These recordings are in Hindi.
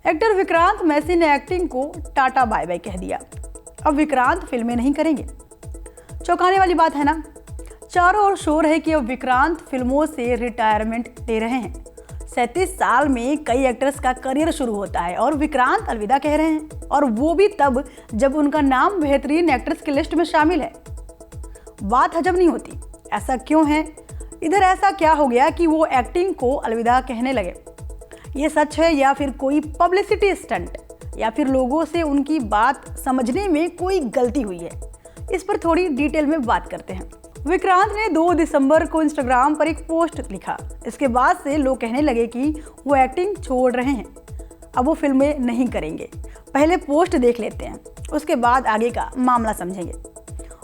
एक्टर विक्रांत मैसी ने एक्टिंग को टाटा बाय बाय कह दिया। अब विक्रांत फिल्में नहीं करेंगे। चौंकाने वाली बात है ना। चारों ओर शोर है कि अब विक्रांत फिल्मों से रिटायरमेंट ले रहे हैं। 37 साल में कई एक्टर्स का करियर शुरू होता है और विक्रांत अलविदा कह रहे हैं, और वो भी तब जब उनका नाम बेहतरीन एक्टर्स की लिस्ट में शामिल है। बात हजम नहीं होती, ऐसा क्यों है? इधर ऐसा क्या हो गया कि वो एक्टिंग को अलविदा कहने लगे? ये सच है या फिर कोई पब्लिसिटी स्टंट, या फिर लोगों से उनकी बात समझने में कोई गलती हुई है? इस पर थोड़ी डिटेल में बात करते हैं। विक्रांत ने 2 दिसंबर को इंस्टाग्राम पर एक पोस्ट लिखा। इसके बाद से लोग कहने लगे कि वो एक्टिंग छोड़ रहे हैं, अब वो फिल्में नहीं करेंगे। पहले पोस्ट देख लेते हैं, उसके बाद आगे का मामला समझेंगे।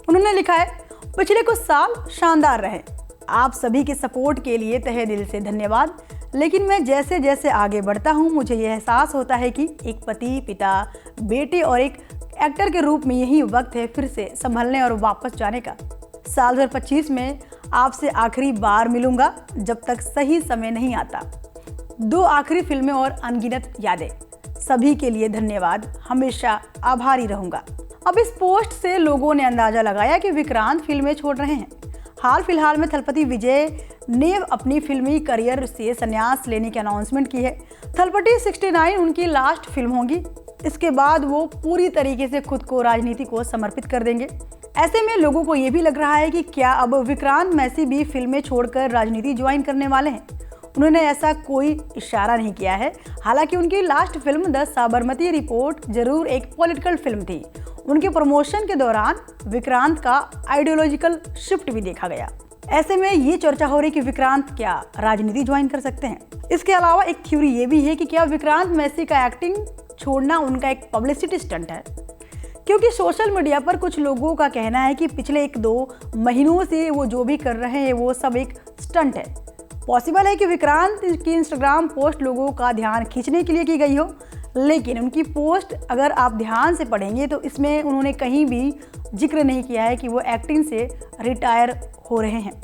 उन्होंने लिखा है, पिछले कुछ साल शानदार रहे, आप सभी के सपोर्ट के लिए तहे दिल से धन्यवाद। लेकिन मैं जैसे जैसे आगे बढ़ता हूँ, मुझे यह एहसास होता है कि एक पति, पिता, बेटे और एक एक्टर के रूप में यही वक्त है फिर से संभलने और वापस जाने का। साल 2025 में आपसे आखिरी बार मिलूंगा, जब तक सही समय नहीं आता। 2 आखिरी फिल्में और अनगिनत यादें, सभी के लिए धन्यवाद, हमेशा आभारी रहूंगा। अब इस पोस्ट से लोगों ने अंदाजा लगाया कि विक्रांत फिल्में छोड़ रहे हैं। हाल फिलहाल में थलपति विजय ने अपनी फिल्मी करियर से संन्यास लेने की अनाउंसमेंट की है। थलपति 69 उनकी लास्ट फिल्म होगी। इसके बाद वो पूरी तरीके से खुद को राजनीति को समर्पित कर देंगे। ऐसे में लोगों को ये भी लग रहा है कि क्या अब विक्रांत मैसी भी फिल्में छोड़कर राजनीति ज्वाइन करने वाले हैं। उन्होंने ऐसा कोई इशारा नहीं किया है। हालांकि उनकी last film the Sabarmati report जरूर एक पॉलिटिकल फिल्म थी। उनके प्रमोशन के दौरान विक्रांत का आइडियोलॉजिकल शिफ्ट भी देखा गया। ऐसे में ये चर्चा हो रही कि विक्रांत क्या राजनीति ज्वाइन कर सकते हैं। इसके अलावा एक थ्योरी ये भी है कि क्या विक्रांत मैसी का एक्टिंग छोड़ना उनका एक पब्लिसिटी स्टंट है, क्योंकि सोशल मीडिया पर कुछ लोगों का कहना है कि पिछले 1-2 महीनों से वो जो भी कर रहे हैं वो सब एक स्टंट है। पॉसिबल है कि विक्रांत की इंस्टाग्राम पोस्ट लोगों का ध्यान खींचने के लिए की गई हो, लेकिन उनकी पोस्ट अगर आप ध्यान से पढ़ेंगे तो इसमें उन्होंने कहीं भी जिक्र नहीं किया है कि वो एक्टिंग से रिटायर हो रहे हैं।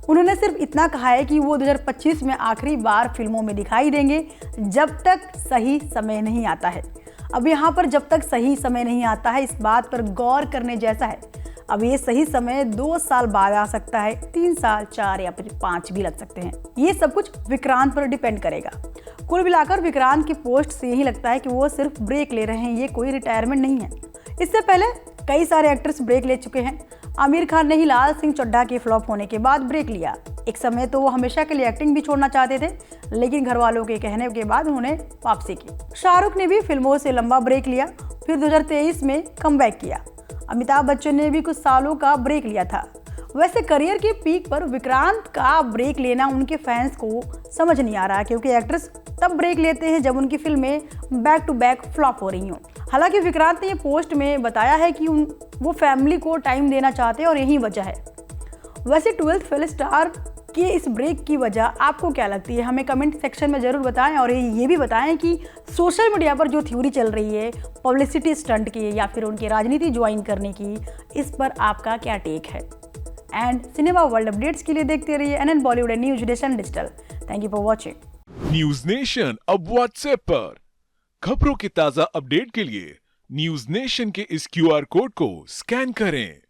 उन्होंने सिर्फ इतना कहा है कि वो 2025 में आखिरी बार फिल्मों में दिखाई देंगे, जब तक सही समय नहीं आता है। अब यहाँ पर जब तक सही समय नहीं आता है, इस बात पर गौर करने जैसा है। अब ये सही समय 2 साल बाद आ सकता है, 3 साल, 4 या फिर 5 भी लग सकते हैं। ये सब कुछ विक्रांत पर डिपेंड करेगा। कुल मिलाकर विक्रांत की पोस्ट से यही लगता है कि वो सिर्फ ब्रेक ले रहे हैं, ये कोई रिटायरमेंट नहीं है। इससे पहले कई सारे एक्टर्स ब्रेक ले चुके हैं। आमिर खान ने ही लाल सिंह चड्ढा के फ्लॉप होने के बाद ब्रेक लिया। एक समय तो वो हमेशा के लिए एक्टिंग भी छोड़ना चाहते थे, लेकिन घर वालों के कहने के बाद उन्होंने वापसी की। शाहरुख ने भी फिल्मों से लंबा ब्रेक लिया, फिर 2023 में कमबैक किया। अमिताभ बच्चन ने भी कुछ सालों का ब्रेक लिया था। वैसे करियर के पीक पर विक्रांत का ब्रेक लेना उनके फैंस को समझ नहीं आ रहा, क्योंकि एक्टर्स तब ब्रेक लेते हैं जब उनकी फिल्में बैक टू बैक फ्लॉप हो रही हों। हालांकि विक्रांत ने ये पोस्ट में बताया है कि वो फैमिली को टाइम देना चाहते हैं और यही वजह है। वैसे 12th फेल स्टार के इस ब्रेक की वजह आपको क्या लगती है? हमें कमेंट सेक्शन में ज़रूर बताएं, और ये भी बताएं कि सोशल मीडिया पर जो थ्योरी चल रही है पब्लिसिटी स्टंट की या फिर उनकी राजनीति ज्वाइन करने की, इस पर आपका क्या टेक है। एंड सिनेमा वर्ल्ड अपडेट्स के लिए देखते रहिए NN Bollywood and news nation digital. Thank you for watching. News nation अब व्हाट्सएप पर खबरों की ताजा अपडेट के लिए न्यूज नेशन के इस QR कोड को स्कैन करें।